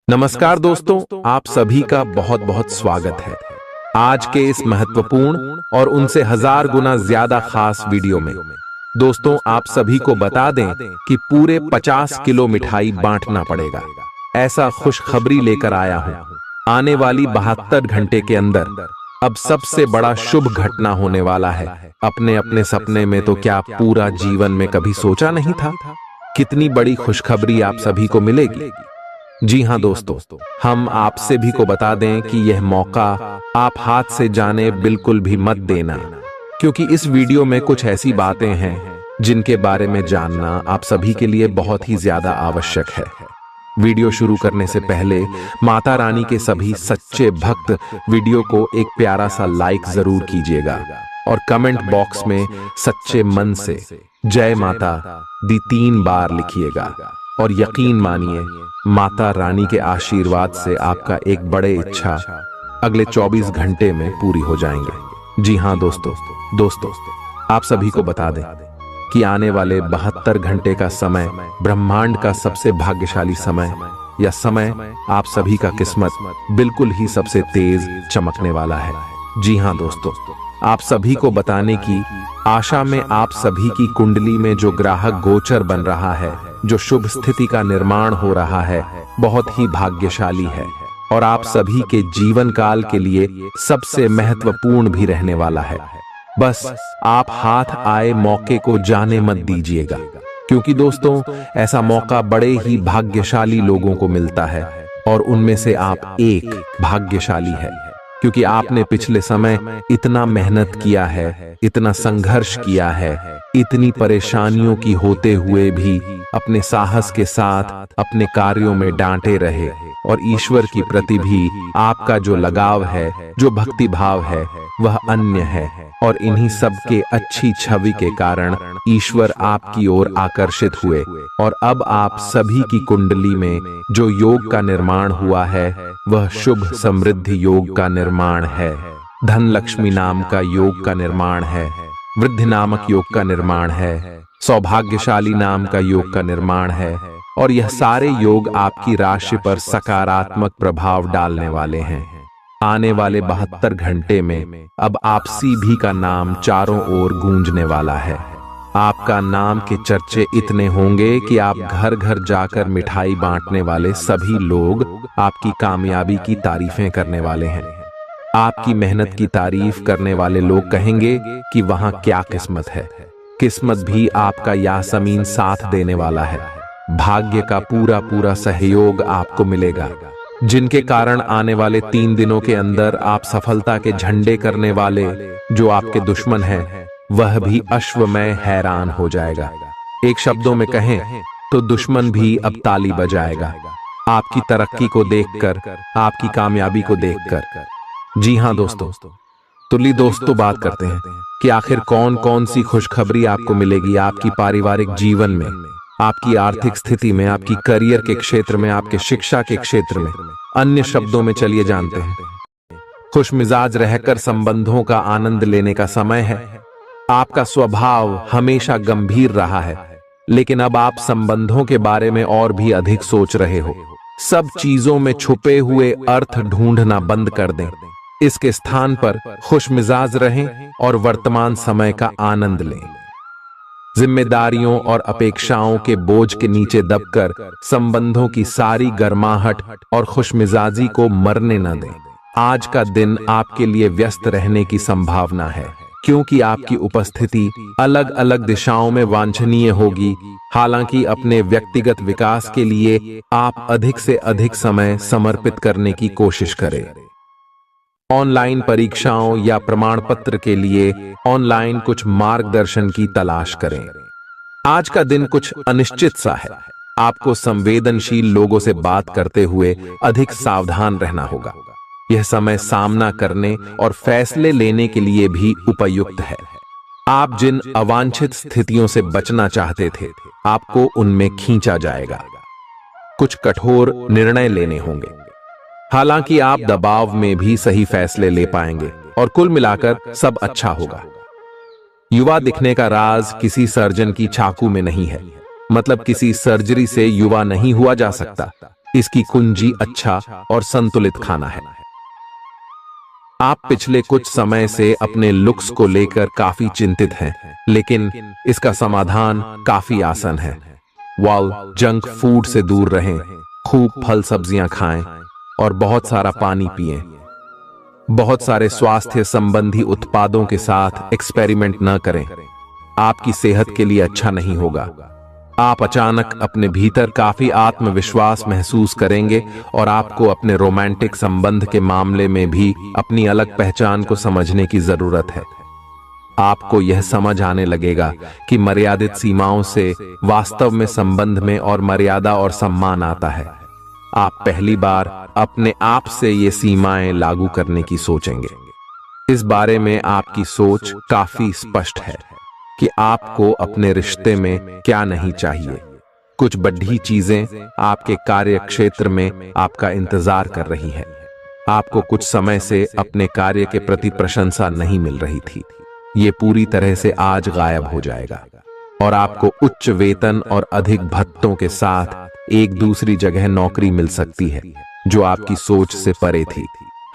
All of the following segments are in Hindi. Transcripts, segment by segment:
नमस्कार दोस्तों, आप सभी का बहुत बहुत स्वागत है आज के इस महत्वपूर्ण और उनसे 1000 गुना ज्यादा खास वीडियो में। दोस्तों, आप सभी को बता दें कि पूरे 50 किलो मिठाई बांटना पड़ेगा। ऐसा खुशखबरी लेकर आया हूं। आने वाली 72 घंटे के अंदर अब सबसे बड़ा शुभ घटना होने वाला है। अपने अपने सपने में तो क्या पूरा जीवन में कभी सोचा नहीं था कितनी बड़ी खुशखबरी आप सभी को मिलेगी। जी हां दोस्तों, हम आपसे भी को बता दें कि यह मौका आप हाथ से जाने बिल्कुल भी मत देना, क्योंकि इस वीडियो में कुछ ऐसी बातें हैं जिनके बारे में जानना आप सभी के लिए बहुत ही ज्यादा आवश्यक है। वीडियो शुरू करने से पहले माता रानी के सभी सच्चे भक्त वीडियो को एक प्यारा सा लाइक जरूर कीजिएगा और कमेंट बॉक्स में सच्चे मन से जय माता दी 3 बार लिखिएगा। और यकीन मानिए, माता रानी के आशीर्वाद से आपका एक बड़े इच्छा अगले 24 घंटे में पूरी हो जाएंगे। जी हां दोस्तों, आप सभी को बता दें कि आने वाले 72 घंटे का समय ब्रह्मांड का सबसे भाग्यशाली समय या समय आप सभी का किस्मत बिल्कुल ही सबसे तेज चमकने वाला है। जी हां दोस्तों, आप सभी को बताने की आशा में आप सभी की कुंडली में जो ग्राहक गोचर बन रहा है, जो शुभ स्थिति का निर्माण हो रहा है, बहुत ही भाग्यशाली है और आप सभी के जीवन काल के लिए सबसे महत्वपूर्ण भी रहने वाला है। बस आप हाथ आए मौके को जाने मत दीजिएगा, क्योंकि दोस्तों ऐसा मौका बड़े ही भाग्यशाली लोगों को मिलता है और उनमें से आप एक भाग्यशाली है, क्योंकि आपने पिछले समय इतना मेहनत किया है, इतना संघर्ष किया है, इतनी परेशानियों की होते हुए भी अपने साहस के साथ अपने कार्यों में डांटे रहे और ईश्वर की प्रति भी आपका जो लगाव है, जो भक्ति भाव है, वह अन्य है और इन्हीं सब के अच्छी छवि के कारण ईश्वर आपकी ओर आकर्षित हुए और अब आप सभी की कुंडली में जो योग का निर्माण हुआ है, वह शुभ समृद्धि योग का निर्माण है, धन लक्ष्मी नाम का योग का निर्माण है, वृद्धि नामक योग का निर्माण है, सौभाग्यशाली नाम का योग का निर्माण है और यह सारे योग आपकी राशि पर सकारात्मक प्रभाव डालने वाले हैं। आने वाले 72 घंटे में अब आपसी भी का नाम चारों ओर गूंजने वाला है। आपका नाम के चर्चे इतने होंगे कि आप घर घर जाकर मिठाई बांटने वाले सभी लोग आपकी कामयाबी की तारीफें करने वाले हैं। आपकी मेहनत की तारीफ करने वाले लोग कहेंगे कि वहां क्या किस्मत है। किस्मत भी आपका यासमीन साथ देने वाला है। भाग्य का पूरा पूरा सहयोग आपको मिलेगा, जिनके कारण आने वाले 3 दिनों के अंदर आप सफलता के झंडे करने वाले जो आपके दुश्मन हैं, वह भी अश्वमय हैरान हो जाएगा। एक शब्दों में कहें तो दुश्मन भी अब ताली बजाएगा आपकी तरक्की को देखकर, आपकी कामयाबी को देखकर। जी हां दोस्तों, दोस्तों बात करते हैं कि आखिर कौन कौन सी खुशखबरी आपको मिलेगी आपकी पारिवारिक जीवन में, आपकी आर्थिक स्थिति में, आपकी करियर के क्षेत्र में, आपके शिक्षा के क्षेत्र में। अन्य शब्दों में चलिए जानते हैं। खुश मिजाज रहकर संबंधों का आनंद लेने का समय है। आपका स्वभाव हमेशा गंभीर रहा है, लेकिन अब आप संबंधों के बारे में और भी अधिक सोच रहे हो। सब चीजों में छुपे हुए अर्थ ढूंढना बंद कर दें। इसके स्थान पर खुश मिजाज रहें और वर्तमान समय का आनंद लें। जिम्मेदारियों और अपेक्षाओं के बोझ के नीचे दबकर संबंधों की सारी गर्माहट और खुशमिजाजी को मरने न दें। आज का दिन आपके लिए व्यस्त रहने की संभावना है, क्योंकि आपकी उपस्थिति अलग अलग दिशाओं में वांछनीय होगी। हालांकि अपने व्यक्तिगत विकास के लिए आप अधिक से अधिक समय समर्पित करने की कोशिश करें। ऑनलाइन परीक्षाओं या प्रमाण पत्र के लिए ऑनलाइन कुछ मार्गदर्शन की तलाश करें। आज का दिन कुछ अनिश्चित सा है। आपको संवेदनशील लोगों से बात करते हुए अधिक सावधान रहना होगा। यह समय सामना करने और फैसले लेने के लिए भी उपयुक्त है। आप जिन अवांछित स्थितियों से बचना चाहते थे, आपको उनमें खींचा जाएगा। कुछ कठोर निर्णय लेने होंगे। हालांकि आप दबाव में भी सही फैसले ले पाएंगे और कुल मिलाकर सब अच्छा होगा। युवा दिखने का राज किसी सर्जन की चाकू में नहीं है। मतलब किसी सर्जरी से युवा नहीं हुआ जा सकता। इसकी कुंजी अच्छा और संतुलित खाना है। आप पिछले कुछ समय से अपने लुक्स को लेकर काफी चिंतित हैं, लेकिन इसका समाधान काफी आसान है। जंक फूड से दूर रहें, खूब फल सब्जियां खाएं और बहुत सारा पानी पिएं। बहुत सारे स्वास्थ्य संबंधी उत्पादों के साथ एक्सपेरिमेंट न करें, आपकी सेहत के लिए अच्छा नहीं होगा। आप अचानक अपने भीतर काफी आत्मविश्वास महसूस करेंगे और आपको अपने रोमांटिक संबंध के मामले में भी अपनी अलग पहचान को समझने की जरूरत है। आपको यह समझ आने लगेगा कि मर्यादित सीमाओं से वास्तव में संबंध में और मर्यादा और सम्मान आता है। आप पहली बार अपने आप से ये सीमाएं लागू करने की सोचेंगे। इस बारे में आपकी सोच काफी स्पष्ट है कि आपको अपने रिश्ते में क्या नहीं चाहिए। कुछ बड़ी चीजें आपके कार्य क्षेत्र में आपका इंतजार कर रही हैं। आपको कुछ समय से अपने कार्य के प्रति प्रशंसा नहीं मिल रही थी, ये पूरी तरह से आज गायब हो जाएगा और आपको उच्च वेतन और अधिक भत्तों के साथ एक दूसरी जगह नौकरी मिल सकती है जो आपकी सोच से परे थी।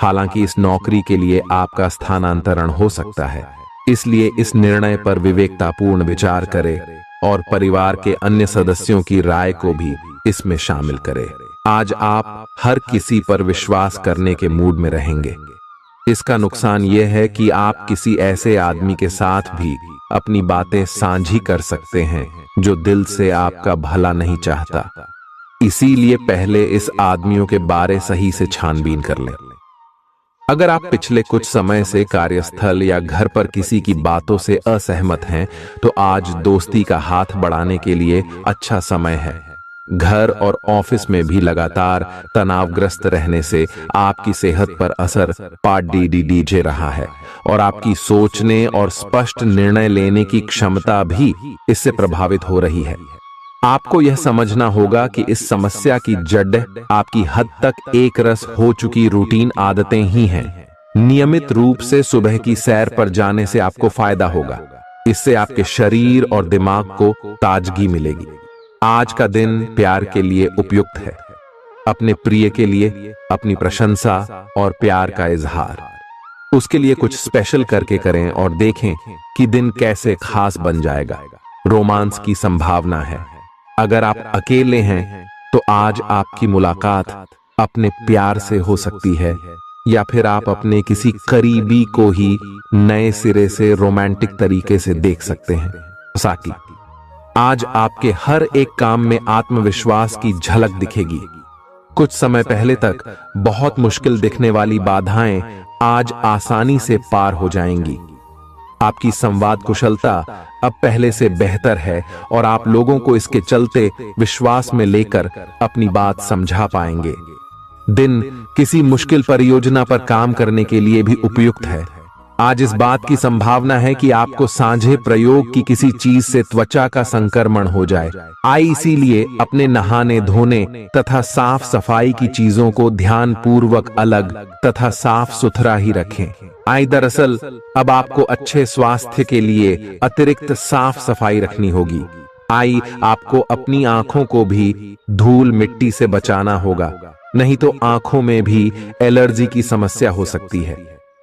हालांकि इस नौकरी के लिए आपका स्थानांतरण हो सकता है, इसलिए इस निर्णय पर विवेकतापूर्ण विचार करें और परिवार के अन्य सदस्यों की राय को भी इसमें शामिल करें। आज आप हर किसी पर विश्वास करने के मूड में रहेंगे। इसका नुकसान यह है कि आप किसी ऐसे आदमी के साथ भी अपनी बातें साझी कर सकते हैं जो दिल से आपका भला नहीं चाहता। इसीलिए पहले इस आदमियों के बारे सही से छानबीन कर लें। अगर आप पिछले कुछ समय से कार्यस्थल या घर पर किसी की बातों से असहमत हैं, तो आज दोस्ती का हाथ बढ़ाने के लिए अच्छा समय है। घर और ऑफिस में भी लगातार तनावग्रस्त रहने से आपकी सेहत पर असर पड़ रहा है और आपकी सोचने और स्पष्ट निर्णय लेने की क्षमता भी इससे प्रभावित हो रही है। आपको यह समझना होगा कि इस समस्या की जड़ आपकी हद तक एक रस हो चुकी रूटीन आदतें ही हैं। नियमित रूप से सुबह की सैर पर जाने से आपको फायदा होगा। इससे आपके शरीर और दिमाग को ताजगी मिलेगी। आज का दिन प्यार के लिए उपयुक्त है। अपने प्रिय के लिए अपनी प्रशंसा और प्यार का इजहार उसके लिए कुछ स्पेशल करके करें और देखें कि दिन कैसे खास बन जाएगा। रोमांस की संभावना है। अगर आप अकेले हैं तो आज आपकी मुलाकात अपने प्यार से हो सकती है, या फिर आप अपने किसी करीबी को ही नए सिरे से रोमांटिक तरीके से देख सकते हैं। साकी, आज आपके हर एक काम में आत्मविश्वास की झलक दिखेगी। कुछ समय पहले तक बहुत मुश्किल दिखने वाली बाधाएं आज आसानी से पार हो जाएंगी। आपकी संवाद कुशलता अब पहले से बेहतर है और आप लोगों को इसके चलते विश्वास में लेकर अपनी बात समझा पाएंगे। दिन किसी मुश्किल परियोजना पर काम करने के लिए भी उपयुक्त है। आज इस बात की संभावना है कि आपको साझे प्रयोग की किसी चीज से त्वचा का संक्रमण हो जाए। इसीलिए अपने नहाने धोने तथा साफ सफाई की चीजों को ध्यान पूर्वक अलग तथा साफ सुथरा ही रखें। दरअसल अब आपको अच्छे स्वास्थ्य के लिए अतिरिक्त साफ सफाई रखनी होगी। आपको अपनी आंखों को भी धूल मिट्टी से बचाना होगा, नहीं तो आंखों में भी एलर्जी की समस्या हो सकती है।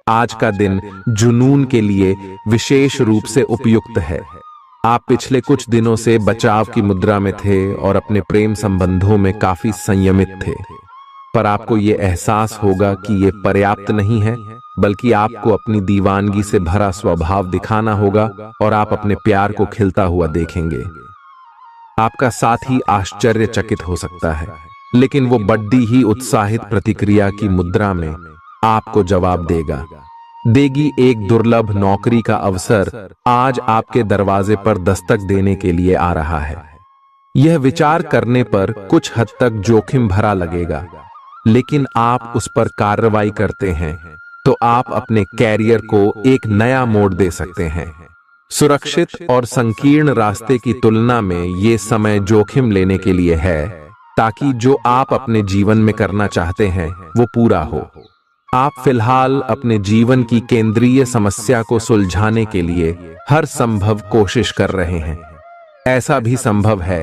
आज का दिन जुनून के लिए विशेष रूप से उपयुक्त है। आप पिछले कुछ दिनों से बचाव की मुद्रा में थे और अपने प्रेम संबंधों में काफी संयमित थे, पर आपको ये एहसास होगा कि ये पर्याप्त नहीं है, बल्कि आपको अपनी दीवानगी से भरा स्वभाव दिखाना होगा और आप अपने प्यार को खिलता हुआ देखेंगे। आपका साथी आश्चर्यचकित हो सकता है, लेकिन वो बड़ी ही उत्साहित प्रतिक्रिया की मुद्रा में आपको जवाब देगी। एक दुर्लभ नौकरी का अवसर आज आपके दरवाजे पर दस्तक देने के लिए आ रहा है। यह विचार करने पर कुछ हद तक जोखिम भरा लगेगा, लेकिन आप उस पर कार्रवाई करते हैं तो आप अपने कैरियर को एक नया मोड़ दे सकते हैं। सुरक्षित और संकीर्ण रास्ते की तुलना में ये समय जोखिम लेने के लिए है, ताकि जो आप अपने जीवन में करना चाहते हैं वो पूरा हो। आप फिलहाल अपने जीवन की केंद्रीय समस्या को सुलझाने के लिए हर संभव कोशिश कर रहे हैं। ऐसा भी संभव है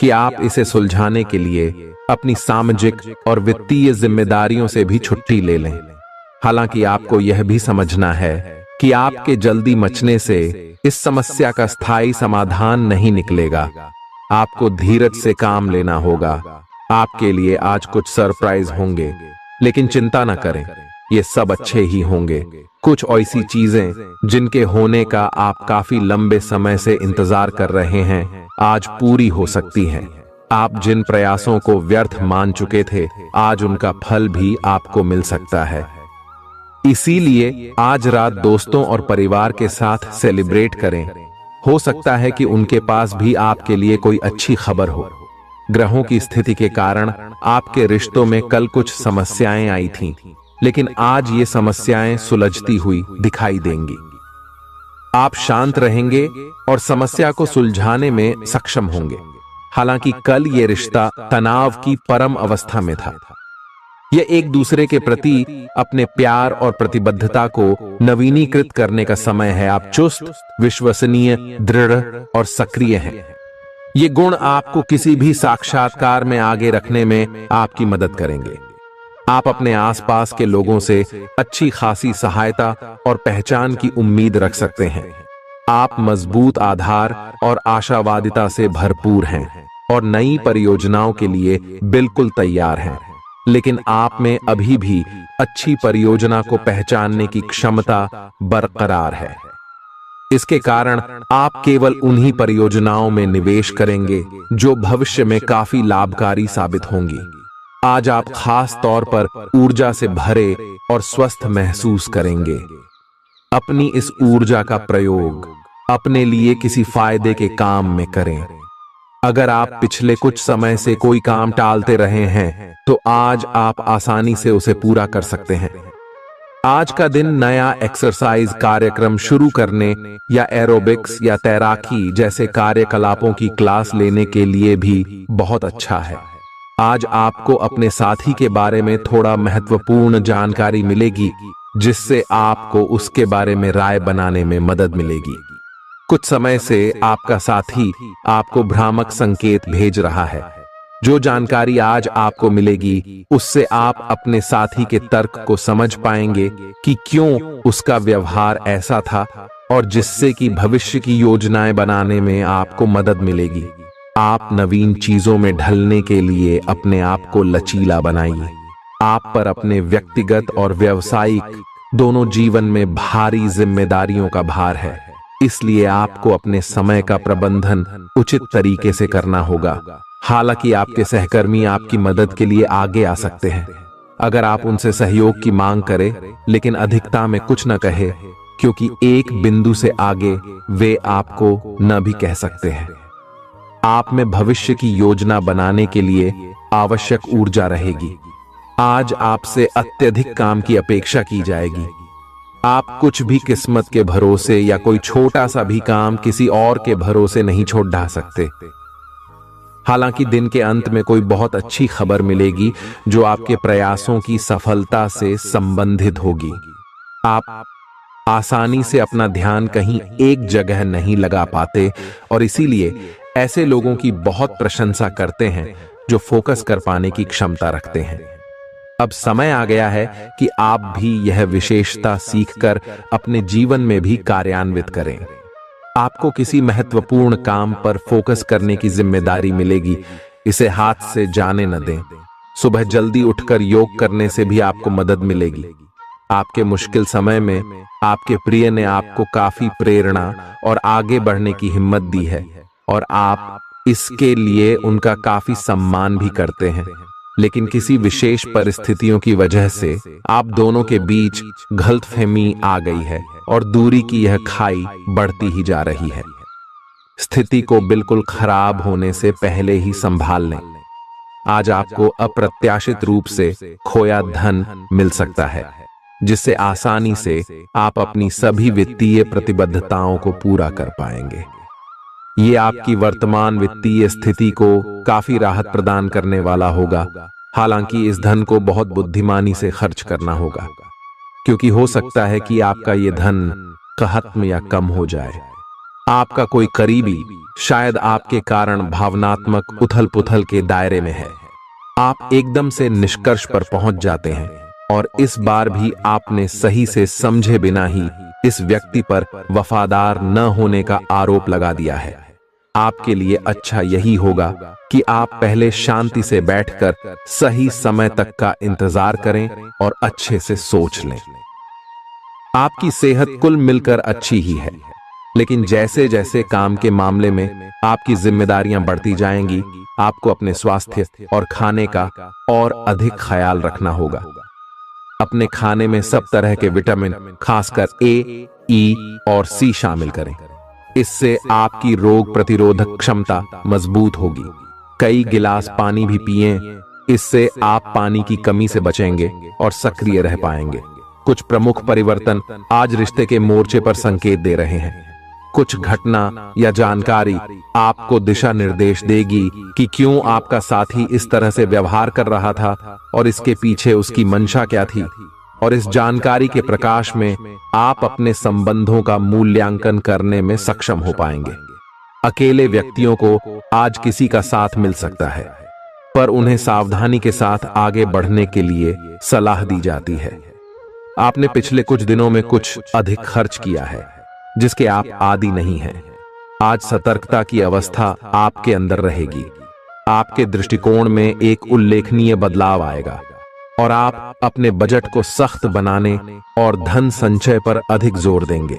कि आप इसे सुलझाने के लिए अपनी सामाजिक और वित्तीय जिम्मेदारियों से भी छुट्टी ले लें। हालांकि आपको यह भी समझना है कि आपके जल्दी मचने से इस समस्या का स्थायी समाधान नहीं निकलेगा। आपको धीरज से काम लेना होगा। आपके लिए आज कुछ सरप्राइज होंगे, लेकिन चिंता न करें, ये सब अच्छे ही होंगे। कुछ ऐसी चीजें जिनके होने का आप काफी लंबे समय से इंतजार कर रहे हैं, आज पूरी हो सकती हैं। आप जिन प्रयासों को व्यर्थ मान चुके थे, आज उनका फल भी आपको मिल सकता है। इसीलिए आज रात दोस्तों और परिवार के साथ सेलिब्रेट करें। हो सकता है कि उनके पास भी आपके लिए कोई अच्छी खबर हो। ग्रहों की स्थिति के कारण आपके रिश्तों में कल कुछ समस्याएं आई थीं, लेकिन आज ये समस्याएं सुलझती हुई दिखाई देंगी। आप शांत रहेंगे और समस्या को सुलझाने में सक्षम होंगे। हालांकि कल ये रिश्ता तनाव की परम अवस्था में था। यह एक दूसरे के प्रति अपने प्यार और प्रतिबद्धता को नवीनीकृत करने का समय है। आप चुस्त, विश्वसनीय, दृढ़ और सक्रिय हैं। ये गुण आपको किसी भी साक्षात्कार में आगे रखने में आपकी मदद करेंगे। आप अपने आसपास के लोगों से अच्छी खासी सहायता और पहचान की उम्मीद रख सकते हैं। आप मजबूत आधार और आशावादिता से भरपूर हैं और नई परियोजनाओं के लिए बिल्कुल तैयार हैं। लेकिन आप में अभी भी अच्छी परियोजना को पहचानने की क्षमता बरकरार है। इसके कारण आप केवल उन्हीं परियोजनाओं में निवेश करेंगे जो भविष्य में काफी लाभकारी साबित होंगी। आज आप खास तौर पर ऊर्जा से भरे और स्वस्थ महसूस करेंगे। अपनी इस ऊर्जा का प्रयोग अपने लिए किसी फायदे के काम में करें। अगर आप पिछले कुछ समय से कोई काम टालते रहे हैं, तो आज आप आसानी से उसे पूरा कर सकते हैं। आज का दिन नया एक्सरसाइज कार्यक्रम शुरू करने या एरोबिक्स या तैराकी जैसे कार्यकलापों की क्लास लेने के लिए भी बहुत अच्छा है। आज आपको अपने साथी के बारे में थोड़ा महत्वपूर्ण जानकारी मिलेगी, जिससे आपको उसके बारे में राय बनाने में मदद मिलेगी। कुछ समय से आपका साथी आपको भ्रामक संकेत भेज रहा है। जो जानकारी आज आपको मिलेगी, उससे आप अपने साथी के तर्क को समझ पाएंगे कि क्यों उसका व्यवहार ऐसा था, और जिससे कि भविष्य की योजनाएं बनाने में आपको मदद मिलेगी। आप नवीन चीजों में ढलने के लिए अपने आप को लचीला बनाइए। आप पर अपने व्यक्तिगत और व्यावसायिक दोनों जीवन में भारी जिम्मेदारियों का भार है, इसलिए आपको अपने समय का प्रबंधन उचित तरीके से करना होगा। हालांकि आपके सहकर्मी आपकी मदद के लिए आगे आ सकते हैं अगर आप उनसे सहयोग की मांग करें, लेकिन अधिकता में कुछ न कहे, क्योंकि एक बिंदु से आगे वे आपको न भी कह सकते हैं। आप में भविष्य की योजना बनाने के लिए आवश्यक ऊर्जा रहेगी। आज आपसे अत्यधिक काम की अपेक्षा की जाएगी। आप कुछ भी किस्मत के भरोसे या कोई छोटा सा भी काम किसी और के भरोसे नहीं छोड़ ढा सकते। हालांकि दिन के अंत में कोई बहुत अच्छी खबर मिलेगी जो आपके प्रयासों की सफलता से संबंधित होगी। आप आसानी से अपना ध्यान कहीं एक जगह नहीं लगा पाते, और इसीलिए ऐसे लोगों की बहुत प्रशंसा करते हैं जो फोकस कर पाने की क्षमता रखते हैं। अब समय आ गया है कि आप भी यह विशेषता सीखकर अपने जीवन में भी कार्यान्वित करें। आपको किसी महत्वपूर्ण काम पर फोकस करने की जिम्मेदारी मिलेगी, इसे हाथ से जाने न दें। सुबह जल्दी उठकर योग करने से भी आपको मदद मिलेगी। आपके मुश्किल समय में आपके प्रिय ने आपको काफी प्रेरणा और आगे बढ़ने की हिम्मत दी है, और आप इसके लिए उनका काफी सम्मान भी करते हैं। लेकिन किसी विशेष परिस्थितियों की वजह से आप दोनों के बीच गलतफहमी आ गई है और दूरी की यह खाई बढ़ती ही जा रही है। स्थिति को बिल्कुल खराब होने से पहले ही संभाल लें। आज आपको अप्रत्याशित रूप से खोया धन मिल सकता है, जिससे आसानी से आप अपनी सभी वित्तीय प्रतिबद्धताओं को पूरा कर पाएंगे। ये आपकी वर्तमान वित्तीय स्थिति को काफी राहत प्रदान करने वाला होगा। हालांकि इस धन को बहुत बुद्धिमानी से खर्च करना होगा, क्योंकि हो सकता है कि आपका ये धन खत्म या कम हो जाए। आपका कोई करीबी शायद आपके कारण भावनात्मक उथल पुथल के दायरे में है। आप एकदम से निष्कर्ष पर पहुंच जाते हैं और इस बार भी आपने सही से समझे बिना ही इस व्यक्ति पर वफादार न होने का आरोप लगा दिया है। आपके लिए अच्छा यही होगा कि आप पहले शांति से बैठकर सही समय तक का इंतजार करें और अच्छे से सोच लें। आपकी सेहत कुल मिलकर अच्छी ही है, लेकिन जैसे जैसे काम के मामले में आपकी जिम्मेदारियां बढ़ती जाएंगी, आपको अपने स्वास्थ्य और खाने का और अधिक ख्याल रखना होगा। अपने खाने में सब तरह के विटामिन, खासकर ए, ई और सी शामिल करें। इससे आपकी रोग प्रतिरोधक क्षमता मजबूत होगी। कई गिलास पानी भी पिएं, इससे आप पानी की कमी से बचेंगे और सक्रिय रह पाएंगे। कुछ प्रमुख परिवर्तन आज रिश्ते के मोर्चे पर संकेत दे रहे हैं। कुछ घटना या जानकारी आपको दिशा निर्देश देगी कि क्यों आपका साथी इस तरह से व्यवहार कर रहा था और इसके पीछे उसकी मंशा क्या थी। और इस जानकारी के प्रकाश में आप अपने संबंधों का मूल्यांकन करने में सक्षम हो पाएंगे। अकेले व्यक्तियों को आज किसी का साथ मिल सकता है, पर उन्हें सावधानी के साथ आगे बढ़ने के लिए सलाह दी जाती है। आपने पिछले कुछ दिनों में कुछ अधिक खर्च किया है, जिसके आप आदी नहीं हैं। आज सतर्कता की अवस्था आपके अंदर रहेगी। आपके दृष्टिकोण में एक उल्लेखनीय बदलाव आएगा और आप अपने बजट को सख्त बनाने और धन संचय पर अधिक जोर देंगे।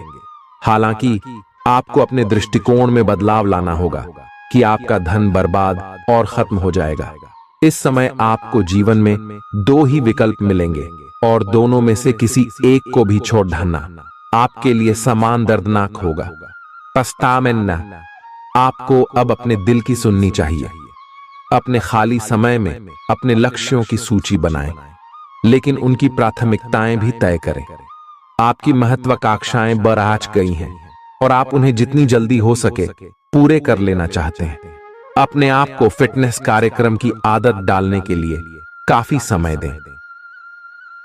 हालांकि आपको अपने दृष्टिकोण में बदलाव लाना होगा कि आपका धन बर्बाद और खत्म हो जाएगा। इस समय आपको जीवन में दो ही विकल्प मिलेंगे और दोनों में से किसी एक को भी छोड़ डालना आपके लिए समान दर्दनाक होगा। पछतावें। आपको अब अपने दिल की सुननी चाहिए। अपने खाली समय में अपने लक्ष्यों की सूची बनाएं, लेकिन उनकी प्राथमिकताएं भी तय करें। आपकी महत्वाकांक्षाएं बराज गई हैं और आप उन्हें जितनी जल्दी हो सके पूरे कर लेना चाहते हैं। अपने आप को फिटनेस कार्यक्रम की आदत डालने के लिए काफी समय दें।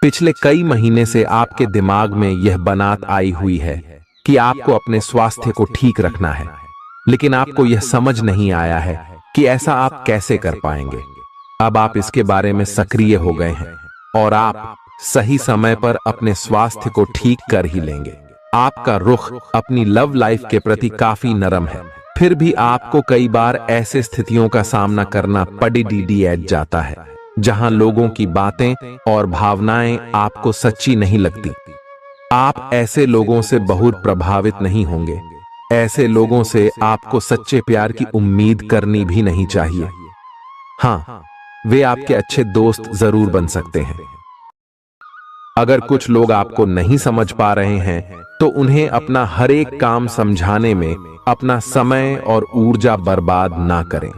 पिछले कई महीने से आपके दिमाग में यह बात आई हुई है कि आपको अपने स्वास्थ्य को ठीक रखना है, लेकिन आपको यह समझ नहीं आया है कि ऐसा आप कैसे कर पाएंगे। अब आप इसके बारे में सक्रिय हो गए हैं और आप सही समय पर अपने स्वास्थ्य को ठीक कर ही लेंगे। आपका रुख अपनी लव लाइफ के प्रति काफी नरम है, फिर भी आपको कई बार ऐसे स्थितियों का सामना करना पड़ जाता है जहां लोगों की बातें और भावनाएं आपको सच्ची नहीं लगती। आप ऐसे लोगों से बहुत प्रभावित नहीं होंगे। ऐसे लोगों से आपको सच्चे प्यार की उम्मीद करनी भी नहीं चाहिए। हाँ, वे आपके अच्छे दोस्त जरूर बन सकते हैं। अगर कुछ लोग आपको नहीं समझ पा रहे हैं तो उन्हें अपना हर एक काम समझाने में अपना समय और ऊर्जा बर्बाद ना करें।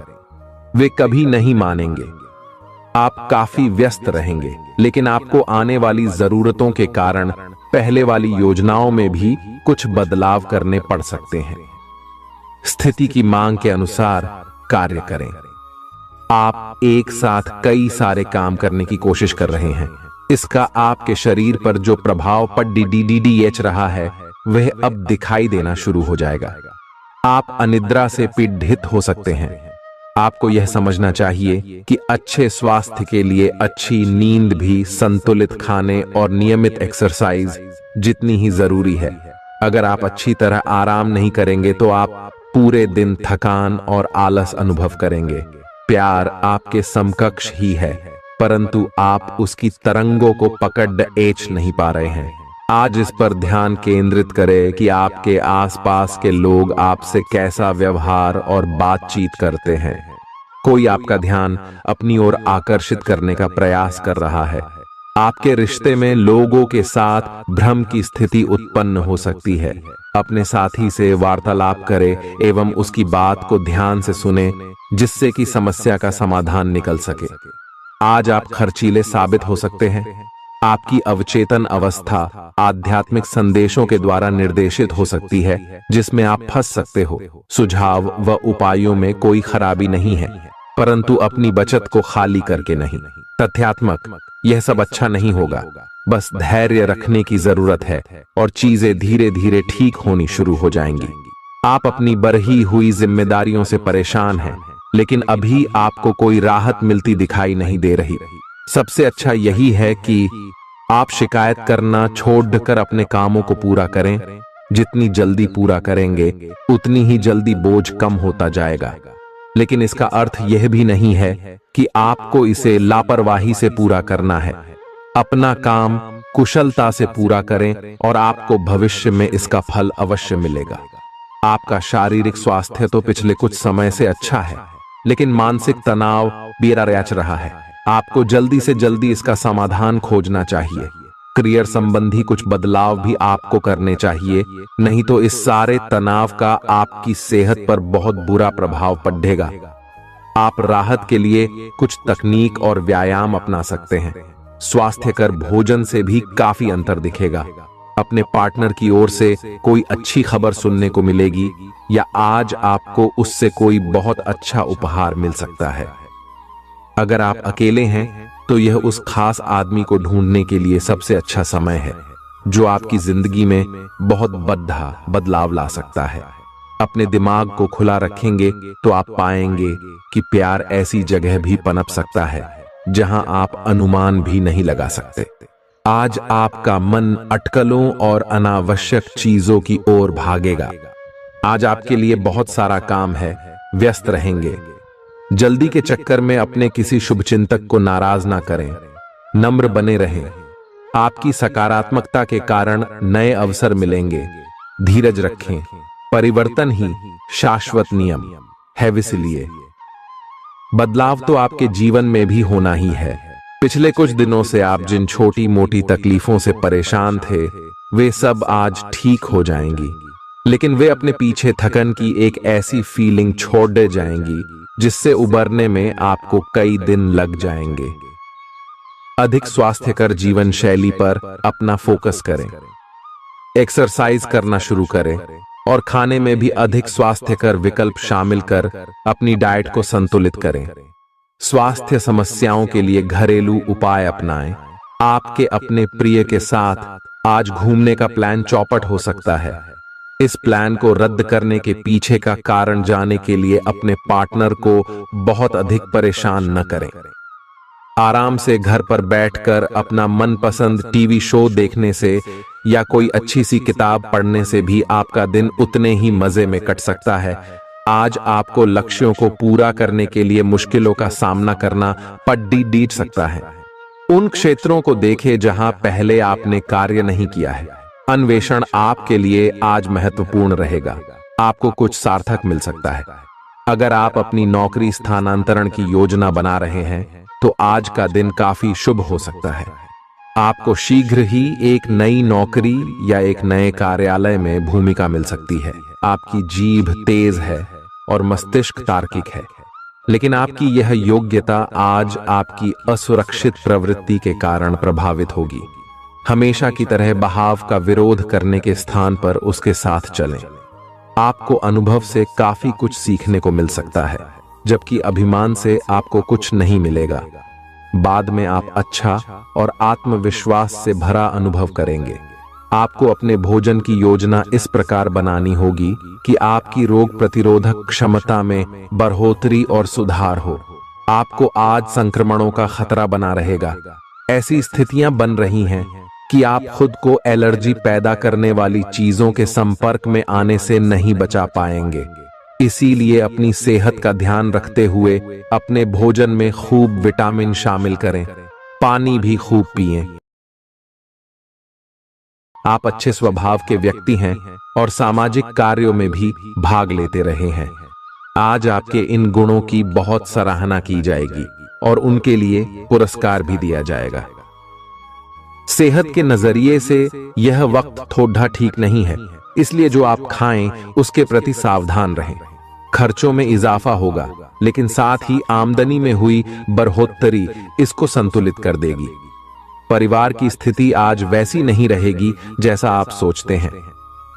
वे कभी नहीं मानेंगे। आप काफी व्यस्त रहेंगे, लेकिन आपको आने वाली जरूरतों के कारण पहले वाली योजनाओं में भी कुछ बदलाव करने पड़ सकते हैं। स्थिति की मांग के अनुसार कार्य करें। आप एक साथ कई सारे काम करने की कोशिश कर रहे हैं। इसका आपके शरीर पर जो प्रभाव पड़ रहा है वह अब दिखाई देना शुरू हो जाएगा। आप अनिद्रा से पीड़ित हो सकते हैं। आपको यह समझना चाहिए कि अच्छे स्वास्थ्य के लिए अच्छी नींद भी संतुलित खाने और नियमित एक्सरसाइज जितनी ही जरूरी है। अगर आप अच्छी तरह आराम नहीं करेंगे तो आप पूरे दिन थकान और आलस अनुभव करेंगे। प्यार आपके समकक्ष ही है, परंतु आप उसकी तरंगों को पकड़ नहीं पा रहे हैं। आज इस पर ध्यान केंद्रित करें कि आपके आसपास के लोग आपसे कैसा व्यवहार और बातचीत करते हैं। कोई आपका ध्यान अपनी ओर आकर्षित करने का प्रयास कर रहा है। आपके रिश्ते में लोगों के साथ भ्रम की स्थिति उत्पन्न हो सकती है। अपने साथी से वार्तालाप करें एवं उसकी बात को ध्यान से सुने, जिससे कि समस्या का समाधान निकल सके। आज आप खर्चीले साबित हो सकते हैं। आपकी अवचेतन अवस्था आध्यात्मिक संदेशों के द्वारा निर्देशित हो सकती है, जिसमें आप फंस सकते हो। सुझाव व उपायों में कोई खराबी नहीं है, परंतु अपनी बचत को खाली करके नहीं। तथ्यात्मक, यह सब अच्छा नहीं होगा। बस धैर्य रखने की जरूरत है और चीजें धीरे धीरे ठीक होनी शुरू हो जाएंगी। आप अपनी बढ़ी हुई जिम्मेदारियों से परेशान हैं, लेकिन अभी आपको कोई राहत मिलती दिखाई नहीं दे रही। सबसे अच्छा यही है कि आप शिकायत करना छोड़कर अपने कामों को पूरा करें। जितनी जल्दी पूरा करेंगे उतनी ही जल्दी बोझ कम होता जाएगा। लेकिन इसका अर्थ यह भी नहीं है कि आपको इसे लापरवाही से पूरा करना है। अपना काम कुशलता से पूरा करें और आपको भविष्य में इसका फल अवश्य मिलेगा। आपका शारीरिक स्वास्थ्य तो पिछले कुछ समय से अच्छा है, लेकिन मानसिक तनाव बेरा रच रहा है। आपको जल्दी से जल्दी इसका समाधान खोजना चाहिए। करियर संबंधी कुछ बदलाव भी आपको करने चाहिए, नहीं तो इस सारे तनाव का आपकी सेहत पर बहुत बुरा प्रभाव पड़ेगा। आप राहत के लिए कुछ तकनीक और व्यायाम अपना सकते हैं। स्वास्थ्यकर भोजन से भी काफी अंतर दिखेगा। अपने पार्टनर की ओर से कोई अच्छी खबर सुनने को मिलेगी, या आज आपको उससे कोई बहुत अच्छा उपहार मिल सकता है। अगर आप अकेले हैं तो यह उस खास आदमी को ढूंढने के लिए सबसे अच्छा समय है जो आपकी जिंदगी में बहुत बड़ा बदलाव ला सकता है। अपने दिमाग को खुला रखेंगे तो आप पाएंगे कि प्यार ऐसी जगह भी पनप सकता है जहां आप अनुमान भी नहीं लगा सकते। आज आपका मन अटकलों और अनावश्यक चीजों की ओर भागेगा। आज आपके लिए बहुत सारा काम है, व्यस्त रहेंगे। जल्दी के चक्कर में अपने किसी शुभचिंतक को नाराज ना करें, नम्र बने रहें। आपकी सकारात्मकता के कारण नए अवसर मिलेंगे। धीरज रखें, परिवर्तन ही शाश्वत नियम है, इसलिए बदलाव तो आपके जीवन में भी होना ही है। पिछले कुछ दिनों से आप जिन छोटी मोटी तकलीफों से परेशान थे, वे सब आज ठीक हो जाएंगी, लेकिन वे अपने पीछे थकन की एक ऐसी फीलिंग छोड़ दे जाएंगी जिससे उबरने में आपको कई दिन लग जाएंगे। अधिक स्वास्थ्यकर जीवन शैली पर अपना फोकस करें, एक्सरसाइज करना शुरू करें और खाने में भी अधिक स्वास्थ्यकर विकल्प शामिल कर अपनी डाइट को संतुलित करें। स्वास्थ्य समस्याओं के लिए घरेलू उपाय अपनाएं। आपके अपने प्रिय के साथ आज घूमने का प्लान चौपट हो सकता है। इस प्लान को रद्द करने के पीछे का कारण जानने के लिए अपने पार्टनर को बहुत अधिक परेशान न करें। आराम से घर पर बैठकर अपना मनपसंद टीवी शो देखने से या कोई अच्छी सी किताब पढ़ने से भी आपका दिन उतने ही मजे में कट सकता है। आज आपको लक्ष्यों को पूरा करने के लिए मुश्किलों का सामना करना पड़ सकता है। उन क्षेत्रों को देखें जहां पहले आपने कार्य नहीं किया है। अन्वेषण आपके लिए आज महत्वपूर्ण रहेगा। आपको कुछ सार्थक मिल सकता है। अगर आप अपनी नौकरी स्थानांतरण की योजना बना रहे हैं तो आज का दिन काफी शुभ हो सकता है। आपको शीघ्र ही एक नई नौकरी या एक नए कार्यालय में भूमिका मिल सकती है। आपकी जीभ तेज है और मस्तिष्क तार्किक है, लेकिन आपकी यह योग्यता आज आपकी असुरक्षित प्रवृत्ति के कारण प्रभावित होगी। हमेशा की तरह बहाव का विरोध करने के स्थान पर उसके साथ चलें। आपको अनुभव से काफी कुछ सीखने को मिल सकता है, जबकि अभिमान से आपको कुछ नहीं मिलेगा। बाद में आप अच्छा और आत्मविश्वास से भरा अनुभव करेंगे। आपको अपने भोजन की योजना इस प्रकार बनानी होगी कि आपकी रोग प्रतिरोधक क्षमता में बढ़ोतरी और सुधार हो। आपको आज संक्रमणों का खतरा बना रहेगा। ऐसी स्थितियां बन रही हैं कि आप खुद को एलर्जी पैदा करने वाली चीजों के संपर्क में आने से नहीं बचा पाएंगे। इसीलिए अपनी सेहत का ध्यान रखते हुए अपने भोजन में खूब विटामिन शामिल करें। पानी भी खूब पिएं। आप अच्छे स्वभाव के व्यक्ति हैं और सामाजिक कार्यों में भी भाग लेते रहे हैं। आज आपके इन गुणों की बहुत सराहना की जाएगी और उनके लिए पुरस्कार भी दिया जाएगा। सेहत के नजरिए से यह वक्त थोड़ा ठीक नहीं है, इसलिए जो आप खाएं उसके प्रति सावधान रहें। खर्चों में इजाफा होगा, लेकिन साथ ही आमदनी में हुई बढ़ोतरी इसको संतुलित कर देगी। परिवार की स्थिति आज वैसी नहीं रहेगी जैसा आप सोचते हैं।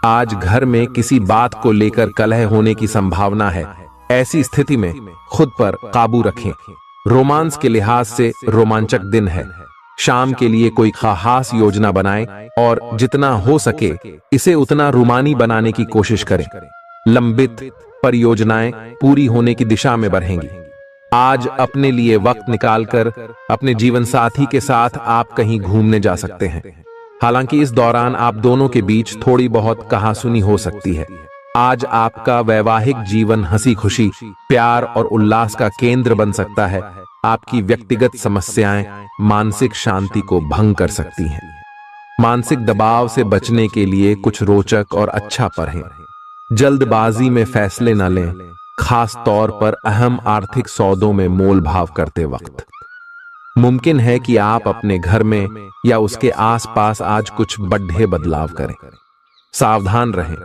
आज घर में किसी बात को लेकर कलह होने की संभावना है। ऐसी स्थिति में खुद पर काबू रखें। रोमांस के लिहाज से रोमांचक दिन है। शाम के लिए कोई खास योजना बनाएं और जितना हो सके इसे उतना रूमानी बनाने की कोशिश करें। लंबित परियोजनाएं पूरी होने की दिशा में बढ़ेंगी। आज अपने लिए वक्त निकालकर अपने जीवन साथी के साथ आप कहीं घूमने जा सकते हैं। हालांकि इस दौरान आप दोनों के बीच थोड़ी बहुत कहासुनी हो सकती है। आज आपका वैवाहिक जीवन हंसी खुशी, प्यार और उल्लास का केंद्र बन सकता है। आपकी व्यक्तिगत समस्याएं मानसिक शांति को भंग कर सकती हैं। मानसिक दबाव से बचने के लिए कुछ रोचक और अच्छा पढ़ें। जल्दबाजी में फैसले न लें, खास तौर पर अहम आर्थिक सौदों में मोल भाव करते वक्त। मुमकिन है कि आप अपने घर में या उसके आसपास आज कुछ बड़े बदलाव करें। सावधान रहें,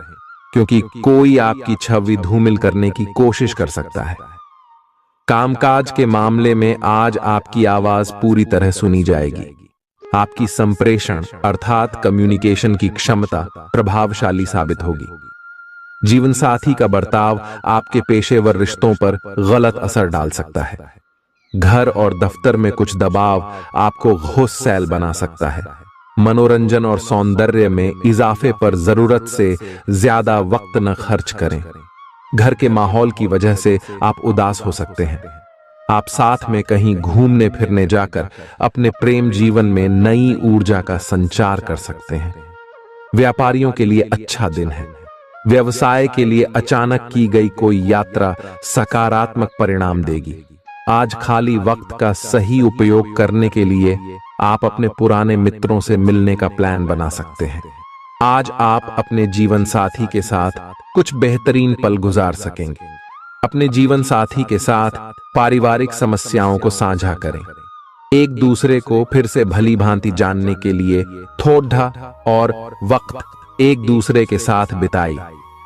क्योंकि कोई आपकी छवि धूमिल करने की कोशिश कर सकता है। कामकाज के मामले में आज आपकी आवाज पूरी तरह सुनी जाएगी। आपकी संप्रेषण अर्थात कम्युनिकेशन की क्षमता प्रभावशाली साबित होगी। जीवन साथी का बर्ताव आपके पेशेवर रिश्तों पर गलत असर डाल सकता है। घर और दफ्तर में कुछ दबाव आपको गुस्सैल बना सकता है। मनोरंजन और सौंदर्य में इजाफे पर जरूरत से ज्यादा वक्त न खर्च करें। घर के माहौल की वजह से आप उदास हो सकते हैं। आप साथ में कहीं घूमने फिरने जाकर अपने प्रेम जीवन में नई ऊर्जा का संचार कर सकते हैं। व्यापारियों के लिए अच्छा दिन है। व्यवसाय के लिए अचानक की गई कोई यात्रा सकारात्मक परिणाम देगी। आज खाली वक्त का सही उपयोग करने के लिए आप अपने पुराने मित्रों से मिलने का प्लान बना सकते हैं। आज आप अपने जीवन साथी के साथ कुछ बेहतरीन पल गुजार सकेंगे। अपने जीवन साथी के साथ पारिवारिक समस्याओं को साझा करें। एक दूसरे को फिर से भली भांति जानने के लिए थोड़ा और वक्त एक दूसरे के साथ बिताई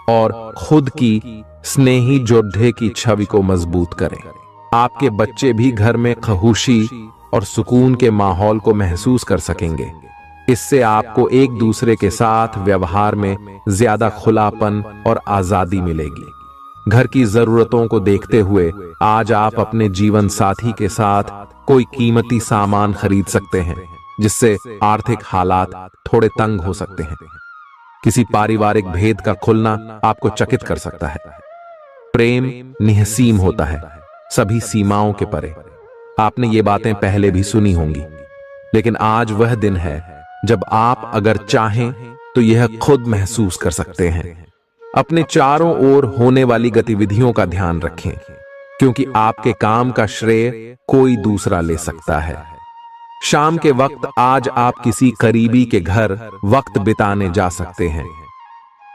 और खुद की स्नेही जोड़े की छवि को मजबूत करें। आपके बच्चे भी घर में खुशी और सुकून के माहौल को महसूस कर सकेंगे। इससे आपको एक दूसरे के साथ व्यवहार में ज्यादा खुलापन और आजादी मिलेगी। घर की जरूरतों को देखते हुए आज आप अपने जीवन साथी के साथ कोई कीमती सामान खरीद सकते हैं, जिससे आर्थिक हालात थोड़े तंग हो सकते हैं। किसी पारिवारिक भेद का खुलना आपको चकित कर सकता है। प्रेम निहसीम होता है, सभी सीमाओं के परे। आपने ये बातें पहले भी सुनी होंगी, लेकिन आज वह दिन है जब आप अगर चाहें तो यह खुद महसूस कर सकते हैं। अपने चारों ओर होने वाली गतिविधियों का ध्यान रखें, क्योंकि आपके काम का श्रेय कोई दूसरा ले सकता है। शाम के वक्त आज आप किसी करीबी के घर वक्त बिताने जा सकते हैं।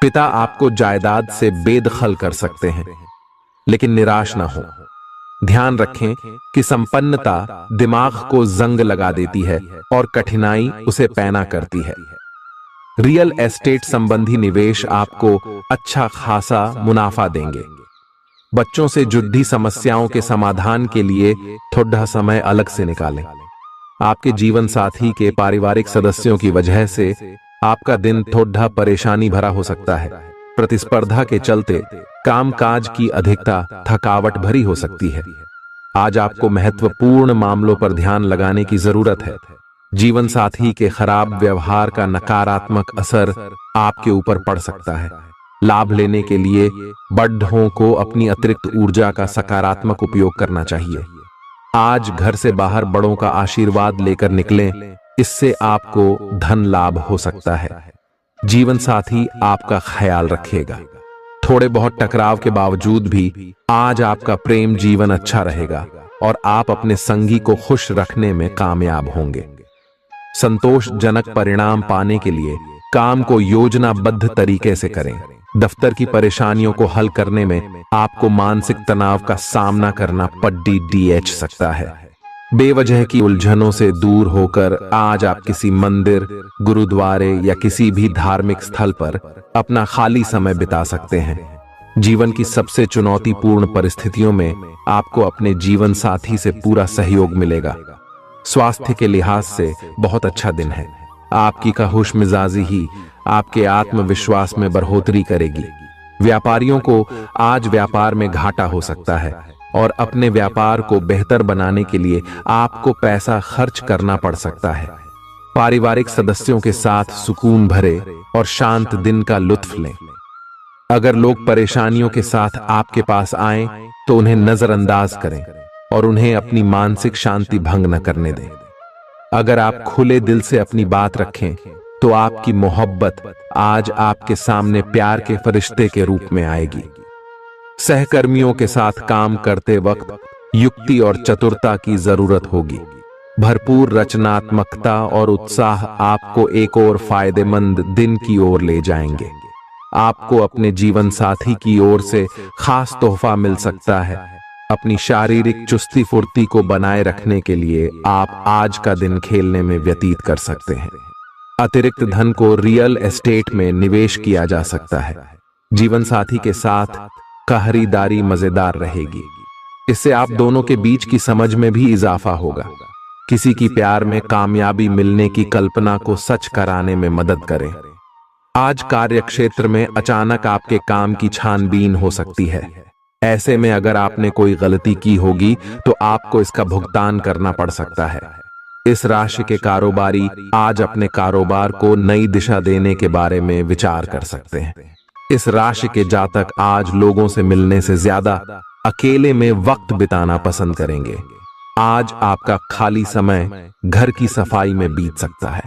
पिता आपको जायदाद से बेदखल कर सकते हैं, लेकिन निराश ना हो। ध्यान रखें कि संपन्नता दिमाग को जंग लगा देती है और कठिनाई उसे पैना करती है। रियल एस्टेट संबंधी निवेश आपको अच्छा खासा मुनाफा देंगे। बच्चों से जुड़ी समस्याओं के समाधान के लिए थोड़ा समय अलग से निकालें। आपके जीवन साथी के पारिवारिक सदस्यों की वजह से आपका दिन थोड़ा परेशानी भरा हो सकता है। प्रतिस्पर्धा के चलते कामकाज की अधिकता थकावट भरी हो सकती है। आज आपको महत्वपूर्ण मामलों पर ध्यान लगाने की जरूरत है। जीवन साथी के खराब व्यवहार का नकारात्मक असर आपके ऊपर पड़ सकता है। लाभ लेने के लिए बड़ों को अपनी अतिरिक्त ऊर्जा का सकारात्मक उपयोग करना चाहिए। आज घर से बाहर बड़ों का आशीर्वाद लेकर निकलें, इससे आपको धन लाभ हो सकता है। जीवन साथी आपका ख्याल रखेगा। थोड़े बहुत टकराव के बावजूद भी आज आपका प्रेम जीवन अच्छा रहेगा और आप अपने संगी को खुश रखने में कामयाब होंगे। संतोषजनक परिणाम पाने के लिए काम को योजनाबद्ध तरीके से करें। दफ्तर की परेशानियों को हल करने में आपको मानसिक तनाव का सामना करना पड़ सकता है। बेवजह की उलझनों से दूर होकर आज आप किसी मंदिर, गुरुद्वारे या किसी भी धार्मिक स्थल पर अपना खाली समय बिता सकते हैं। जीवन की सबसे चुनौतीपूर्ण परिस्थितियों में आपको अपने जीवन साथी से पूरा सहयोग मिलेगा। स्वास्थ्य के लिहाज से बहुत अच्छा दिन है। आपकी खुश मिजाजी ही आपके आत्मविश्वास में बढ़ोतरी करेगी। व्यापारियों को आज व्यापार में घाटा हो सकता है और अपने व्यापार को बेहतर बनाने के लिए आपको पैसा खर्च करना पड़ सकता है। पारिवारिक सदस्यों के साथ सुकून भरे और शांत दिन का लुत्फ लें। अगर लोग परेशानियों के साथ आपके पास आएं, तो उन्हें नजरअंदाज करें और उन्हें अपनी मानसिक शांति भंग न करने दें। अगर आप खुले दिल से अपनी बात रखें, तो आपकी मोहब्बत आज आपके सामने प्यार के फरिश्ते के रूप में आएगी। सहकर्मियों के साथ काम करते वक्त युक्ति और चतुरता की जरूरत होगी। भरपूर रचनात्मकता और उत्साह आपको एक और फायदेमंद दिन की ओर ले जाएंगे। आपको अपने जीवन साथी की ओर से खास तोहफा मिल सकता है। अपनी शारीरिक चुस्ती फुर्ती को बनाए रखने के लिए आप आज का दिन खेलने में व्यतीत कर सकते हैं। अतिरिक्त धन को रियल एस्टेट में निवेश किया जा सकता है। जीवन साथी के साथ खरीदारी मजेदार रहेगी। इससे आप दोनों के बीच की समझ में भी इजाफा होगा। किसी की प्यार में कामयाबी मिलने की कल्पना को सच कराने में मदद करें। आज कार्य क्षेत्र में अचानक आपके काम की छानबीन हो सकती है। ऐसे में अगर आपने कोई गलती की होगी तो आपको इसका भुगतान करना पड़ सकता है। इस राशि के कारोबारी आज अपने कारोबार को नई दिशा देने के बारे में विचार कर सकते हैं। इस राशि के जातक आज लोगों से मिलने से ज्यादा अकेले में वक्त बिताना पसंद करेंगे। आज आपका खाली समय घर की सफाई में बीत सकता है।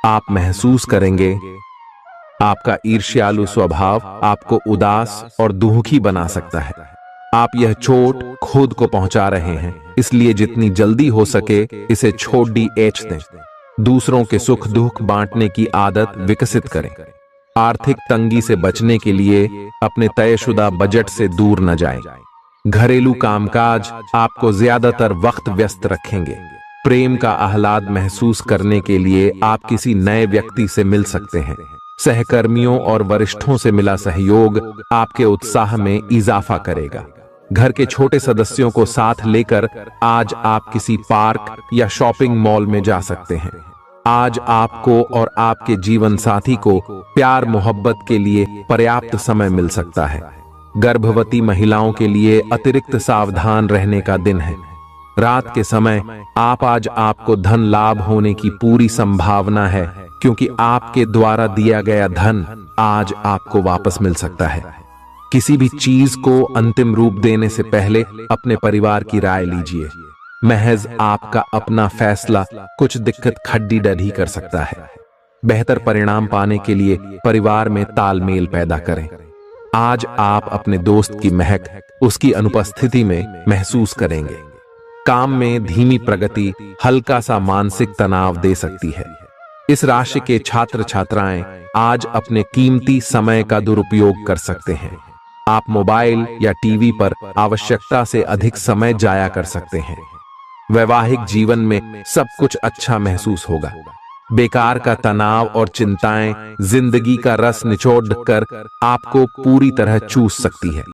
आप महसूस करेंगे आपका ईर्ष्यालु स्वभाव आपको उदास और दुखी बना सकता है। आप यह चोट खुद को पहुंचा रहे हैं, इसलिए जितनी जल्दी हो सके इसे छोड़ दें। दूसरों के सुख दुख बांटने की आदत विकसित करें। आर्थिक तंगी से बचने के लिए अपने तयशुदा बजट से दूर न जाएं। घरेलू कामकाज आपको ज्यादातर वक्त व्यस्त रखेंगे। प्रेम का आह्लाद महसूस करने के लिए आप किसी नए व्यक्ति से मिल सकते हैं। सहकर्मियों और वरिष्ठों से मिला सहयोग आपके उत्साह में इजाफा करेगा। घर के छोटे सदस्यों को साथ लेकर आज आप किसी पार्क या शॉपिंग मॉल में जा सकते हैं। आज आपको और आपके जीवन साथी को प्यार मोहब्बत के लिए पर्याप्त समय मिल सकता है। गर्भवती महिलाओं के लिए अतिरिक्त सावधान रहने का दिन है। रात के समय आज आपको धन लाभ होने की पूरी संभावना है, क्योंकि आपके द्वारा दिया गया धन आज आपको वापस मिल सकता है। किसी भी चीज को अंतिम रूप देने से पहले अपने परिवार की राय लीजिए। महज आपका अपना फैसला कुछ दिक्कत खड्डी डढ़ी कर सकता है। बेहतर परिणाम पाने के लिए परिवार में तालमेल पैदा करें। आज आप अपने दोस्त की महक उसकी अनुपस्थिति में महसूस करेंगे। काम में धीमी प्रगति हल्का सा मानसिक तनाव दे सकती है। इस राशि के छात्र छात्राएं आज अपने कीमती समय का दुरुपयोग कर सकते हैं। आप मोबाइल या टीवी पर आवश्यकता से अधिक समय जाया कर सकते हैं। वैवाहिक जीवन में सब कुछ अच्छा महसूस होगा। बेकार का तनाव और चिंताएं जिंदगी का रस निचोड़ कर आपको पूरी तरह चूस सकती है।